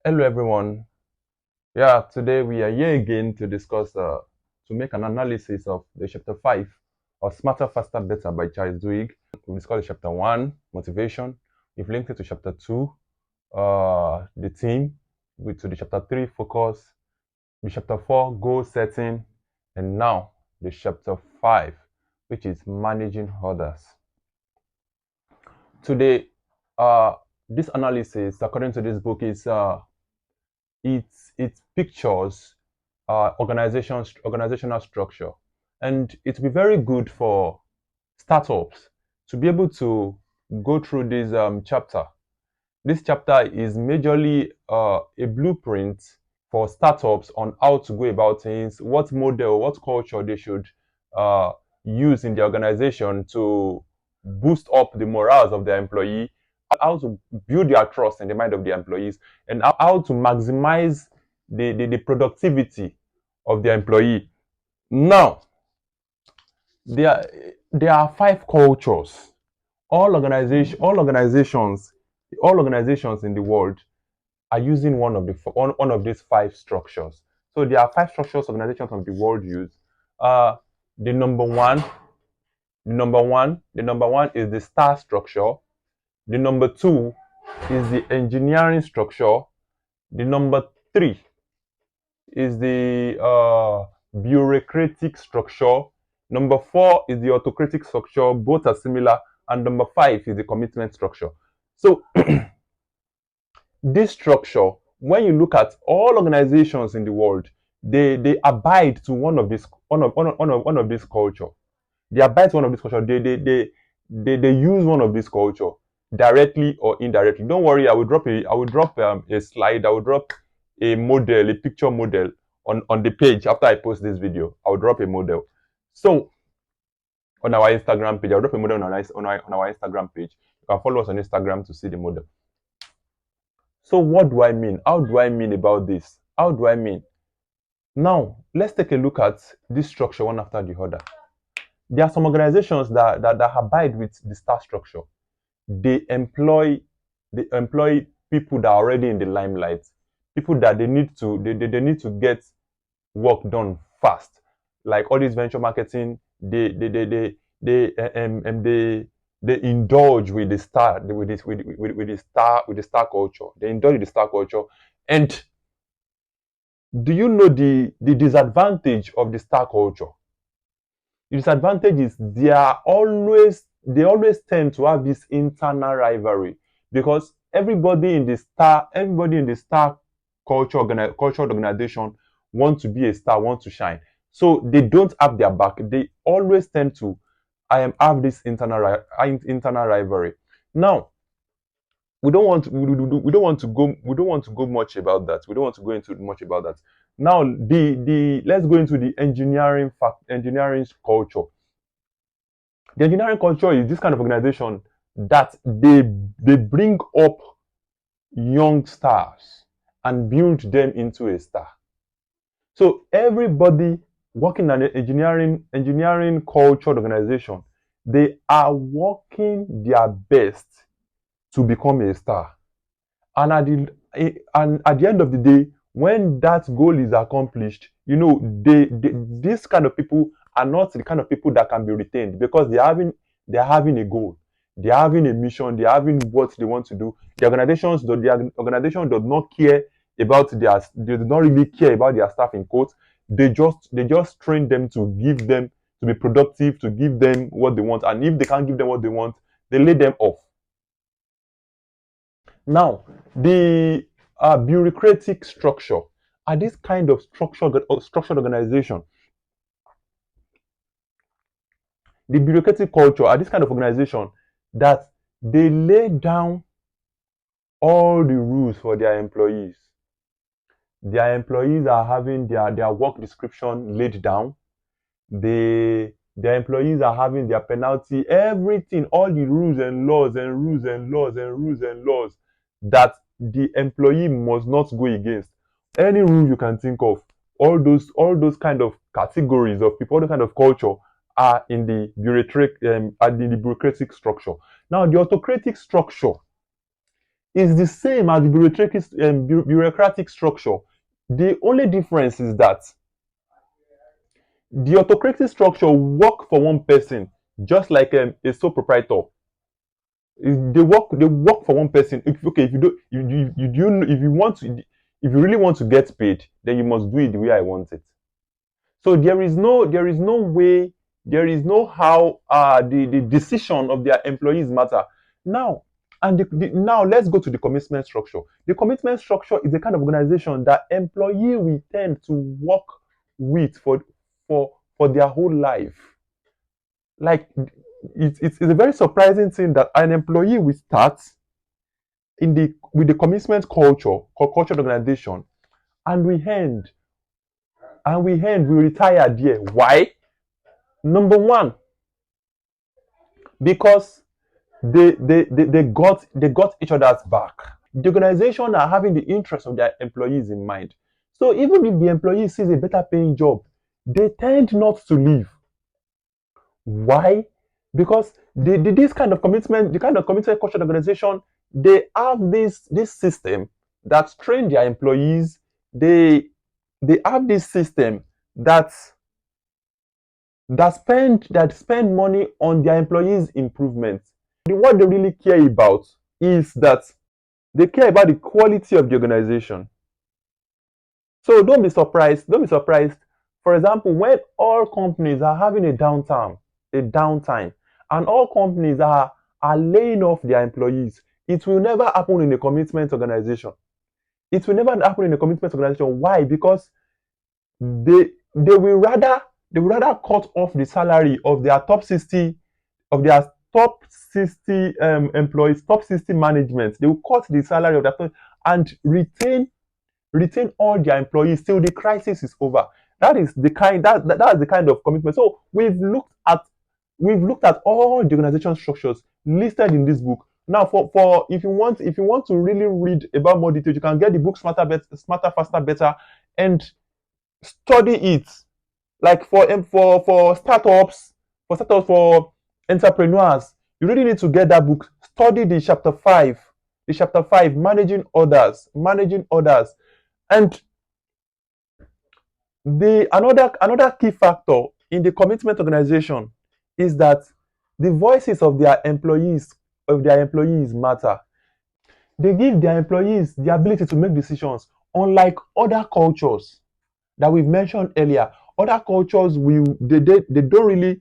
Hello everyone. Yeah, today we are here again to discuss, to make an analysis of the chapter 5 of Smarter, Faster, Better by Charles Duhigg. We discussed chapter 1, motivation. We've linked it to chapter 2, the theme, to the chapter 3, focus, the chapter 4, goal setting, and now the chapter 5, which is managing others. Today, this analysis, according to this book, is it pictures organizational structure, and it will be very good for startups to be able to go through this chapter. This chapter is majorly a blueprint for startups on how to go about things, what model, what culture they should uh, use in the organization to boost up the morals of their employee, how to build their trust in the mind of the employees, and how to maximize the productivity of the employee. Now, there, there are five cultures. All organizations in the world are using one of these five structures. So there are five structures organizations of the world use. Uh, the number one, the number one is the star structure. The number two is the engineering structure. The number three is the bureaucratic structure. Number four is the autocratic structure. Both are similar. And number five is the commitment structure. So this structure, when you look at all organizations in the world, they abide to one of this culture. They abide to one of this culture. They use one of this culture directly or indirectly. Don't worry, I will drop a slide. I will drop a picture model on the page after I post this video. I will drop a model. So on our Instagram page, I'll drop a model on our Instagram page. You can follow us on Instagram to see the model. So what do I mean? How do I mean about this? How do I mean? Now, let's take a look at this structure one after the other. There are some organizations that abide with the star structure. They employ people that are already in the limelight, people that they need to get work done fast. Like all this venture marketing, they indulge with the star with the star culture. They indulge with the star culture. And do you know the disadvantage of the star culture? The disadvantage is they always tend to have this internal rivalry, because everybody in the star cultural organization want to be a star, want to shine. So they don't have their back. They always tend to have this internal rivalry. Now, we don't want to go much about that. We don't want to go into much about that. Now, the let's go into the engineering culture. The engineering culture is this kind of organization that they bring up young stars and build them into a star. So everybody working in an engineering culture organization, they are working their best to become a star. And at the end of the day, when that goal is accomplished, these kind of people are not the kind of people that can be retained, because they're having a goal, they're having a mission, they're having what they want to do. The organization does not care about they do not really care about their staff, in quotes. They just train them to be productive, to give them what they want, and if they can't give them what they want, they lay them off. Now, the bureaucratic structure are this kind of structured organization. The bureaucratic culture are this kind of organization that they lay down all the rules for their employees. Their employees are having their work description laid down. Their employees are having their penalty, everything, all the rules and laws and rules and laws and rules and laws that the employee must not go against. Any rule you can think of, all those kind of categories of people, all the kind of culture are in the bureaucratic structure. Now, the autocratic structure is the same as the bureaucratic structure. The only difference is that the autocratic structure work for one person, just like a sole proprietor. They work for one person. If you do if you want to, if you really want to get paid, then you must do it the way I want it. So there is no way, there is no how the decision of their employees matter. Now, and now let's go to the commitment structure. The commitment structure is a kind of organization that employee will tend to work with for their whole life. Like, it's a very surprising thing that an employee will start in the with the commitment culture organization, and we retire there. Why? Number one, because they got each other's back. The organization are having the interest of their employees in mind. So even if the employee sees a better paying job, they tend not to leave. Why? Because this kind of commitment, the kind of commitment culture organization, they have this system that train their employees. They have this system that spend money on their employees' improvement. What they really care about is that they care about the quality of the organization. So don't be surprised. Don't be surprised. For example, when all companies are having a downtime, and all companies are laying off their employees, it will never happen in a commitment organization. It will never happen in a commitment organization. Why? Because they will rather cut off the salary of their top 60 employees, top 60 management. They will cut the salary of their and retain all their employees till the crisis is over. That's the kind of commitment. So we've looked at all the organization structures listed in this book. Now, for if you want to really read about more details, you can get the book Smarter, Faster, Better, and study it. Like for startups, for entrepreneurs, you really need to get that book. Study the chapter 5, managing others. And the another key factor in the commitment organization is that the voices of their employees matter. They give their employees the ability to make decisions, unlike other cultures that we've mentioned earlier. Other cultures will they don't really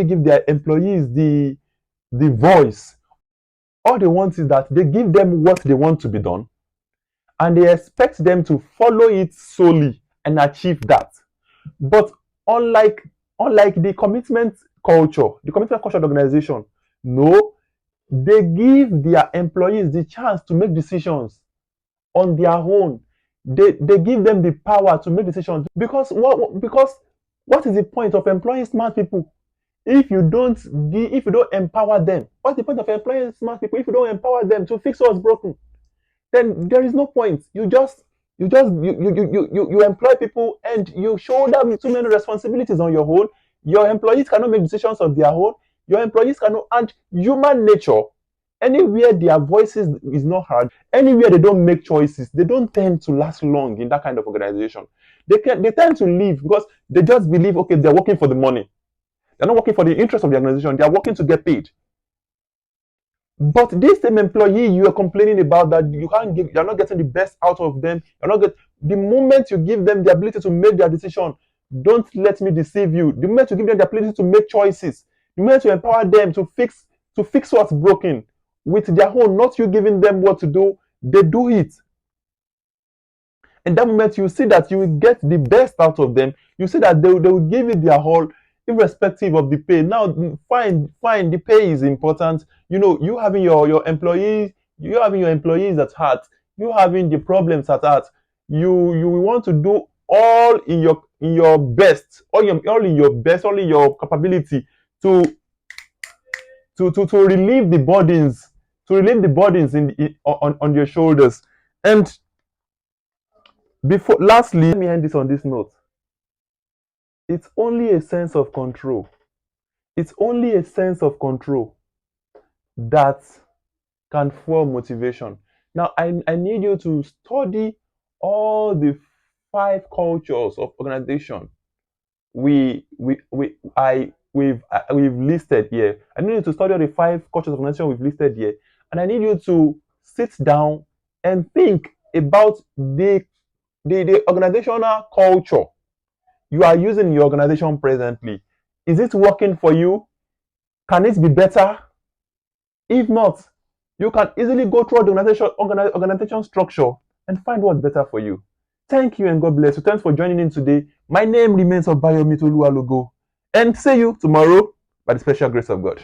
give their employees the voice. All they want is that they give them what they want to be done, and they expect them to follow it solely and achieve that. But unlike unlike the commitment culture organization, no, they give their employees the chance to make decisions on their own. They give them the power to make decisions, because what is the point of employing smart people if you don't empower them? What's the point of employing smart people if you don't empower them to fix what's broken? Then there is no point. You employ people and you show them too many responsibilities on your own. Your employees cannot make decisions of their own. Your employees cannot, and human nature, anywhere their voices is not heard, anywhere they don't make choices, they don't tend to last long in that kind of organization. They tend to leave because they just believe, okay, they're working for the money. They're not working for the interest of the organization. They are working to get paid. But this same employee you are complaining about, that you're not getting the best out of them. The moment you give them the ability to make their decision, don't let me deceive you. The moment you give them the ability to make choices, the moment you empower them to fix what's broken with their own, not you giving them what to do, they do it. In that moment, you see that you will get the best out of them. You see that they will give it their whole, irrespective of the pay. Now, fine, the pay is important. You having your employees at heart, you having the problems at heart. You will want to do all in your best, all in your capability to to relieve the burdens on your shoulders. And lastly, let me end this on this note. It's only a sense of control. It's only a sense of control that can fuel motivation. Now, I need you to study all the five cultures of organization we've listed here. I need you to study all the five cultures of organization we've listed here, and I need you to sit down and think about the organizational culture you are using in your organization presently. Is it working for you? Can it be better? If not, you can easily go through the organization structure and find what's better for you. Thank you and God bless you. Thanks for joining in today. My name remains Obayomi Toluwalogo, and see you tomorrow by the special grace of God.